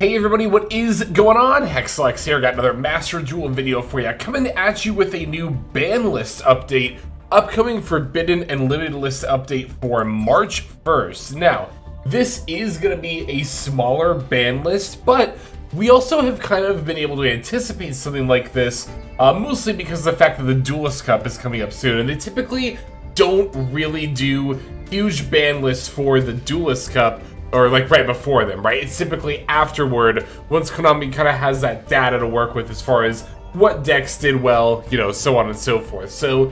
Hey everybody, what is going on? Hexlex here, got another Master Duel video for you, coming at you with a new ban list update, upcoming Forbidden and Limited List update for March 1st. Now, this is going to be a smaller ban list, but we also have kind of been able to anticipate something like this, mostly because of the fact that the Duelist Cup is coming up soon, and they typically don't really do huge ban lists for the Duelist Cup, or like right before them, right? It's typically afterward, once Konami kind of has that data to work with as far as what decks did well, you know, so on and so forth. So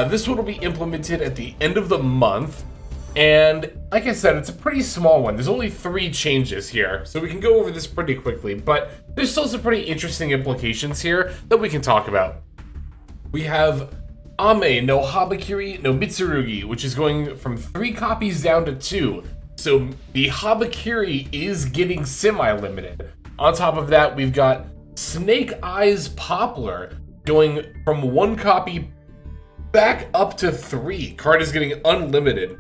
this one will be implemented at the end of the month, and like I said, it's a pretty small one. There's only 3 changes here, so we can go over this pretty quickly, but there's still some pretty interesting implications here that we can talk about. We have Ame no Habakiri no Mitsurugi, which is going from 3 copies down to 2. So the Habakiri is getting semi-limited. On top of that, we've got Snake Eyes Poplar going from 1 copy back up to 3. Card is getting unlimited.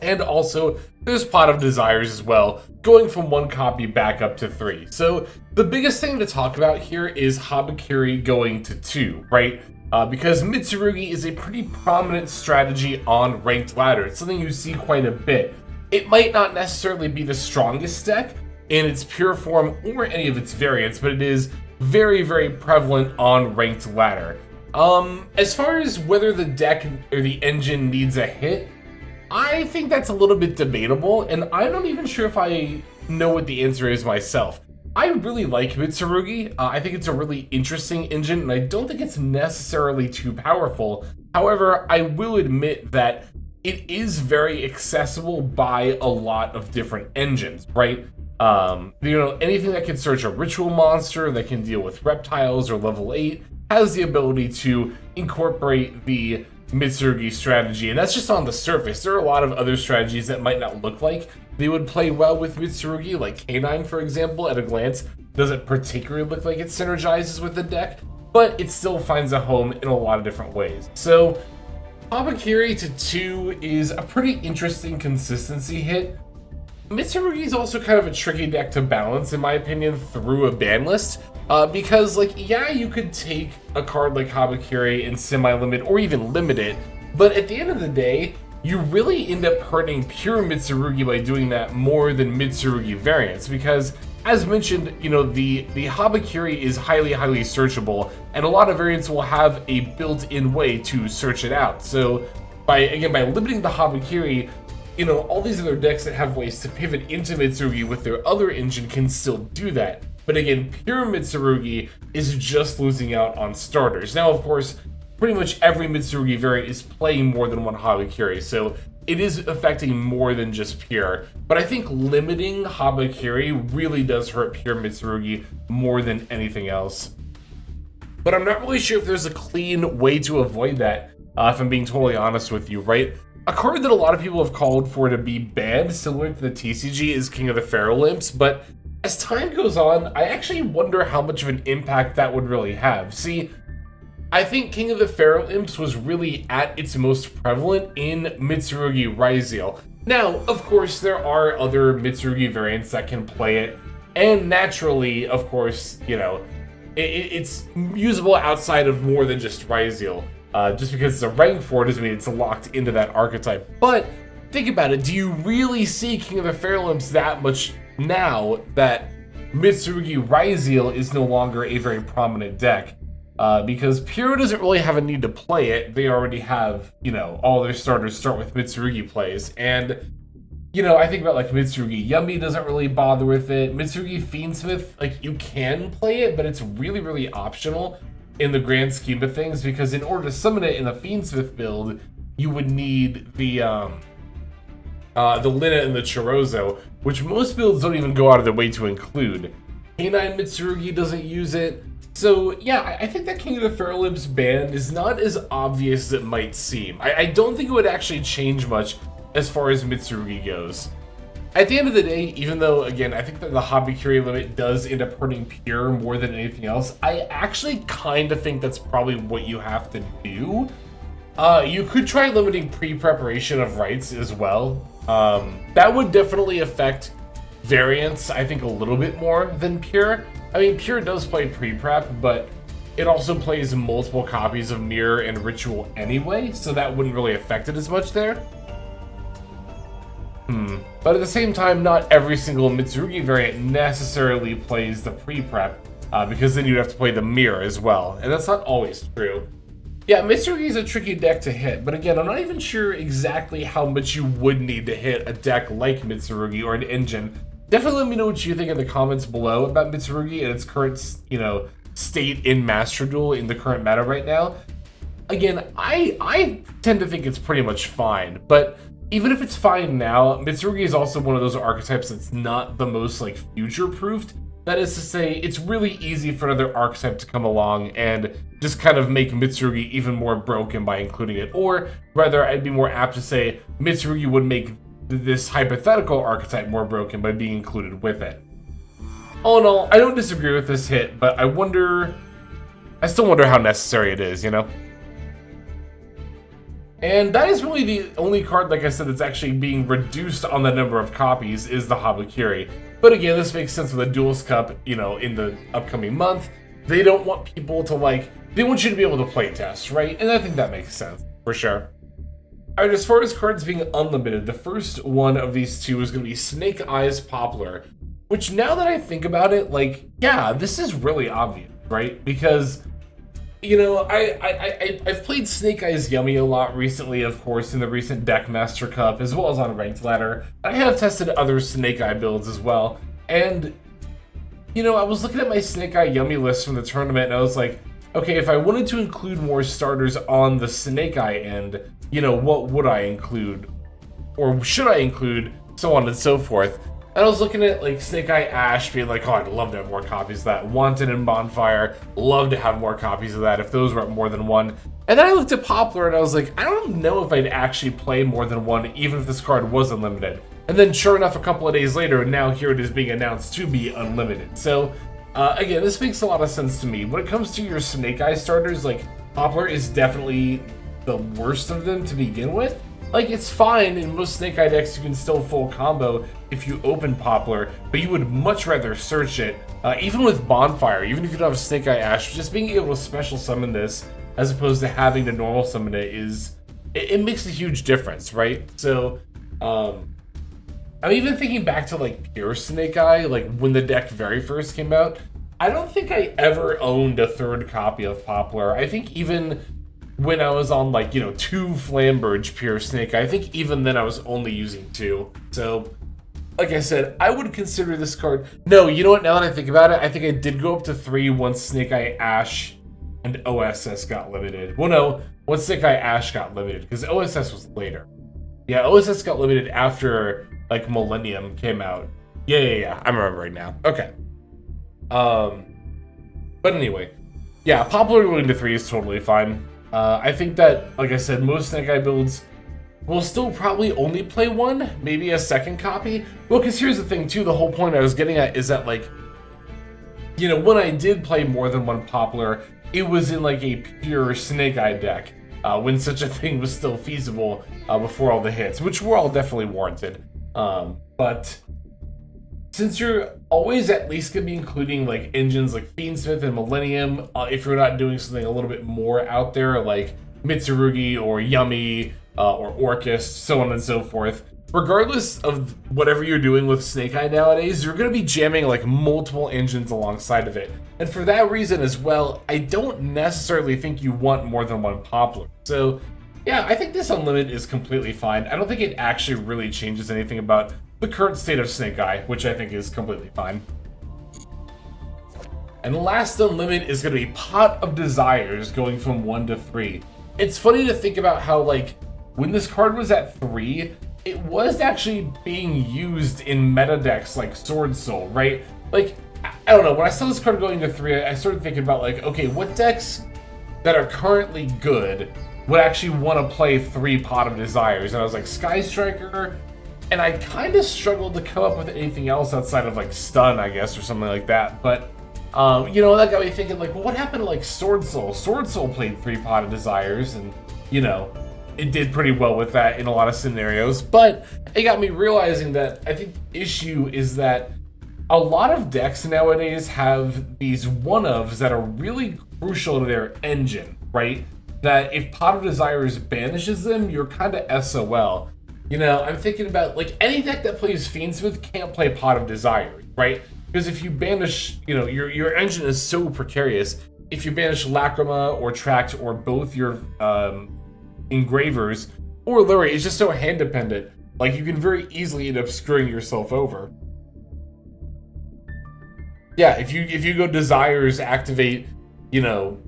And also, there's Pot of Desires as well, going from 1 copy back up to 3. So the biggest thing to talk about here is Habakiri going to 2, right? Because Mitsurugi is a pretty prominent strategy on ranked ladder. It's something you see quite a bit. It might not necessarily be the strongest deck in its pure form or any of its variants, but it is very, very prevalent on ranked ladder. As far as whether the deck or the engine needs a hit, I think that's a little bit debatable, and I'm not even sure if I know what the answer is myself. I really like Mitsurugi. I think it's a really interesting engine, and I don't think it's necessarily too powerful. However, I will admit that it is very accessible by a lot of different engines, right? You know, anything that can search a ritual monster, that can deal with reptiles or level 8, has the ability to incorporate the Mitsurugi strategy, and that's just on the surface. There are a lot of other strategies that might not look like they would play well with Mitsurugi, like K9, for example. At a glance, doesn't particularly look like it synergizes with the deck, but it still finds a home in a lot of different ways. So Habakiri to 2 is a pretty interesting consistency hit. Mitsurugi is also kind of a tricky deck to balance, in my opinion, through a ban list. Because, like, yeah, you could take a card like Habakiri and semi-limit or even limit it, but at the end of the day, you really end up hurting pure Mitsurugi by doing that more than Mitsurugi variants, because, as mentioned, you know, the Habakiri is highly searchable, and a lot of variants will have a built-in way to search it out. So, by limiting the Habakiri, you know, all these other decks that have ways to pivot into Mitsurugi with their other engine can still do that. But again, pure Mitsurugi is just losing out on starters. Now, of course, pretty much every Mitsurugi variant is playing more than 1 Habakiri, so it is affecting more than just pure. But I think limiting Habakiri really does hurt pure Mitsurugi more than anything else. But I'm not really sure if there's a clean way to avoid that, if I'm being totally honest with you, right? A card that a lot of people have called for to be banned, similar to the TCG, is King of the Pharaoh Imps, but as time goes on, I actually wonder how much of an impact that would really have. See, I think King of the Pharaoh Imps was really at its most prevalent in Mitsurugi Ryzeal. Now, of course, there are other Mitsurugi variants that can play it, and naturally, of course, you know, it's usable outside of more than just Ryzeal. Just because it's a rank 4 doesn't mean it's locked into that archetype. But think about it, do you really see King of the Pharaoh Imps that much now that Mitsurugi Ryzeal is no longer a very prominent deck? Because Pure doesn't really have a need to play it. They already have, you know, all their starters start with Mitsurugi plays. And, you know, I think about like Mitsurugi Yummy doesn't really bother with it. Mitsurugi Fiendsmith, like, you can play it, but it's really optional in the grand scheme of things, because in order to summon it in the Fiendsmith build, you would need the Lina and the Chorozo, which most builds don't even go out of their way to include. K9 Mitsurugi doesn't use it. So yeah, I think that King of the Pharaoh Imps ban is not as obvious as it might seem. I don't think it would actually change much as far as Mitsurugi goes. At the end of the day, even though, again, I think that the Habakiri limit does end up hurting Pure more than anything else, I actually kind of think that's probably what you have to do. You could try limiting pre-preparation of rights as well. That would definitely affect variants, I think, a little bit more than Pure. I mean, Pure does play pre-prep, but it also plays multiple copies of Mirror and Ritual anyway, so that wouldn't really affect it as much there. But at the same time, not every single Mitsurugi variant necessarily plays the pre-prep, because then you'd have to play the Mirror as well, and that's not always true. Yeah, Mitsurugi is a tricky deck to hit, but again, I'm not even sure exactly how much you would need to hit a deck like Mitsurugi or an engine. Definitely let me know what you think in the comments below about Mitsurugi and its current, you know, state in Master Duel in the current meta right now. Again, I tend to think it's pretty much fine, but even if it's fine now, Mitsurugi is also one of those archetypes that's not the most, like, future-proofed. That is to say, it's really easy for another archetype to come along and just kind of make Mitsurugi even more broken by including it. Or, rather, I'd be more apt to say Mitsurugi would make this hypothetical archetype more broken by being included with it. All in all, I don't disagree with this hit, but I still wonder how necessary it is, you know? And that is really the only card, like I said, that's actually being reduced on the number of copies is the Habakiri. But again, this makes sense with the Duelist Cup, you know, in the upcoming month. They don't want people to, like, they want you to be able to play test, right? And I think that makes sense, for sure. Alright, as far as cards being unlimited, the first one of these two is going to be Snake Eyes Poplar. Which, now that I think about it, like, yeah, this is really obvious, right? Because, you know, I've played Snake Eyes Yummy a lot recently, of course, in the recent Deck Master Cup, as well as on Ranked Ladder. I have tested other Snake Eye builds as well, and, you know, I was looking at my Snake Eye Yummy list from the tournament, and I was like, okay, if I wanted to include more starters on the Snake Eye end, you know, what would I include? Or should I include? So on and so forth. And I was looking at, like, Snake Eye Ash, being like, oh, I'd love to have more copies of that. Wanted and Bonfire, love to have more copies of that if those were more than one. And then I looked at Poplar and I was like, I don't know if I'd actually play more than one, even if this card was unlimited. And then sure enough, a couple of days later, now here it is being announced to be unlimited. So, again, this makes a lot of sense to me. When it comes to your Snake Eye starters, like, Poplar is definitely the worst of them to begin with. Like, it's fine, in most Snake Eye decks you can still full combo if you open Poplar, but you would much rather search it. Even with Bonfire, even if you don't have Snake Eye Ash, just being able to special summon this, as opposed to having to normal summon it, it makes a huge difference, right? So, I'm even thinking back to, like, pure Snake Eye, like, when the deck very first came out. I don't think I ever owned a third copy of Poplar. I think even when I was on, like, you know, 2 Flamberge Pure Snake Eye, I think even then I was only using 2. So, like I said, I would consider this card... No, you know what, now that I think about it, I think I did go up to 3 once Snake Eye Ash and OSS got limited. Well, no, once Snake Eye Ash got limited, because OSS was later. Yeah, OSS got limited after, like, Millennium came out. Yeah, I'm remembering now. Okay. But anyway, yeah, Poplar going to 3 is totally fine. I think that, like I said, most Snake Eye builds will still probably only play 1, maybe a second copy. Well, because here's the thing, too, the whole point I was getting at is that, like, you know, when I did play more than 1 Poplar, it was in, like, a pure Snake Eye deck, when such a thing was still feasible, before all the hits, which were all definitely warranted. But since you're always at least going to be including, like, engines like Fiendsmith and Millennium, if you're not doing something a little bit more out there, like Mitsurugi or Yummy or Orcus, so on and so forth, regardless of whatever you're doing with Snake Eye nowadays, you're going to be jamming, like, multiple engines alongside of it. And for that reason as well, I don't necessarily think you want more than 1 Poplar. So, yeah, I think this Unlimited is completely fine. I don't think it actually really changes anything about the current state of Snake Eye, which I think is completely fine. And last Unlimited is going to be Pot of Desires, going from 1 to 3. It's funny to think about how, like, when this card was at 3, it was actually being used in meta decks like Sword Soul, right? Like, I don't know, when I saw this card going to 3, I started thinking about, like, okay, what decks that are currently good would actually want to play 3 Pot of Desires? And I was like, Sky Striker, and I kind of struggled to come up with anything else outside of, like, Stun, I guess, or something like that. But, you know, that got me thinking, like, well, what happened to, like, Sword Soul? Sword Soul played 3 Pot of Desires, and, you know, it did pretty well with that in a lot of scenarios, but it got me realizing that I think the issue is that a lot of decks nowadays have these one-ofs that are really crucial to their engine, right? That if Pot of Desires banishes them, you're kind of SOL. You know, I'm thinking about, like, any deck that plays Fiendsmith can't play Pot of Desires, right? Because if you banish, you know, your engine is so precarious. If you banish Lacrima or Tract or both your Engravers or Lurie, it's just so hand dependent. Like, you can very easily end up screwing yourself over. Yeah, if you go Desires, activate, you know,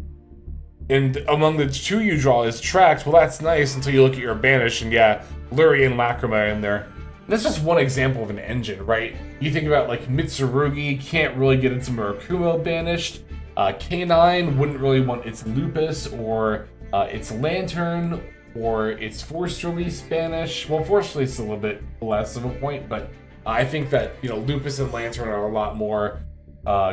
and among the two you draw is Tract, well, that's nice until you look at your banish, and yeah, Lurie and Lacrima are in there. And that's just one example of an engine, right? You think about, like, Mitsurugi can't really get its Murakumo banished. K9 wouldn't really want its Lupus or its Lantern or its Forced Release banish. Well, Forced Release is a little bit less of a point, but I think that, you know, Lupus and Lantern are a lot more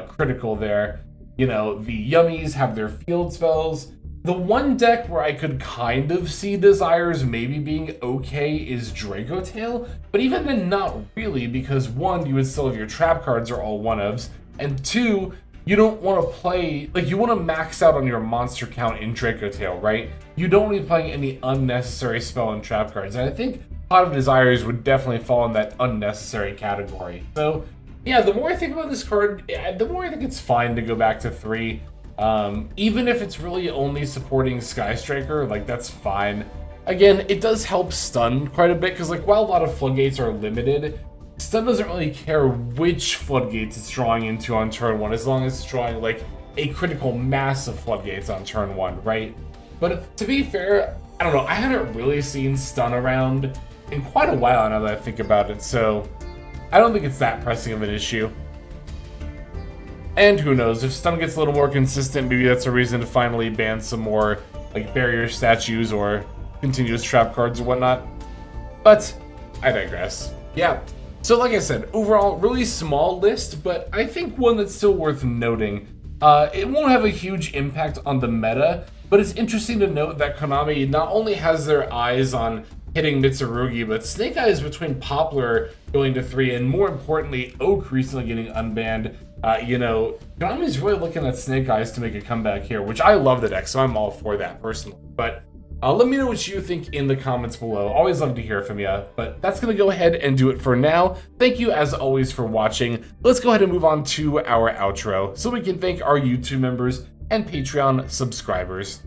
critical there. You know, the Yummies have their field spells. The one deck where I could kind of see Desires maybe being okay is Draco Tail, but even then not really, because one, you would still have your trap cards are all one-ofs, and two, you don't want to play, like, you want to max out on your monster count in Draco Tail, right? You don't want to be playing any unnecessary spell and trap cards, and I think Pot of Desires would definitely fall in that unnecessary category. So, yeah, the more I think about this card, the more I think it's fine to go back to 3. Even if it's really only supporting Sky Striker, like, that's fine. Again, it does help stun quite a bit, because, like, while a lot of floodgates are limited, stun doesn't really care which floodgates it's drawing into on turn 1, as long as it's drawing, like, a critical mass of floodgates on turn 1, right? But to be fair, I don't know, I haven't really seen stun around in quite a while now that I think about it, so I don't think it's that pressing of an issue. And who knows, if stun gets a little more consistent, maybe that's a reason to finally ban some more, like, barrier statues or continuous trap cards or whatnot. But I digress. Yeah, so like I said, overall, really small list, but I think one that's still worth noting. It won't have a huge impact on the meta, but it's interesting to note that Konami not only has their eyes on hitting Mitsurugi, but Snake Eyes between Poplar going to 3, and more importantly, Oak recently getting unbanned. You know, Konami's really looking at Snake Eyes to make a comeback here, which I love the deck, so I'm all for that personally. But let me know what you think in the comments below. Always love to hear from you. But that's going to go ahead and do it for now. Thank you, as always, for watching. Let's go ahead and move on to our outro, so we can thank our YouTube members and Patreon subscribers.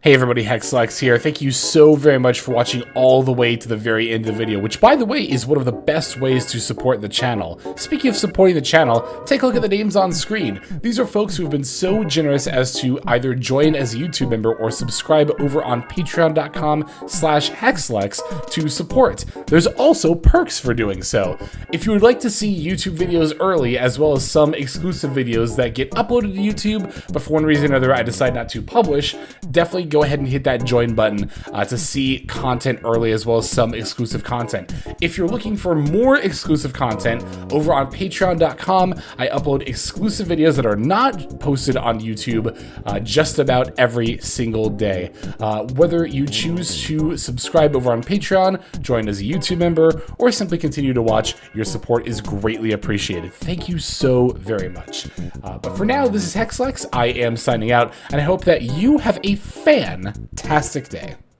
Hey everybody, Hexlex here. Thank you so very much for watching all the way to the very end of the video, which, by the way, is one of the best ways to support the channel. Speaking of supporting the channel, take a look at the names on screen. These are folks who have been so generous as to either join as a YouTube member or subscribe over on patreon.com/Hexlex to support. There's also perks for doing so. If you would like to see YouTube videos early, as well as some exclusive videos that get uploaded to YouTube, but for one reason or another I decide not to publish, definitely go ahead and hit that join button to see content early, as well as some exclusive content. If you're looking for more exclusive content, over on patreon.com, I upload exclusive videos that are not posted on YouTube just about every single day. Whether you choose to subscribe over on Patreon, join as a YouTube member, or simply continue to watch, your support is greatly appreciated. Thank you so very much. But for now, this is Hexlex. I am signing out, and I hope that you have a fantastic day.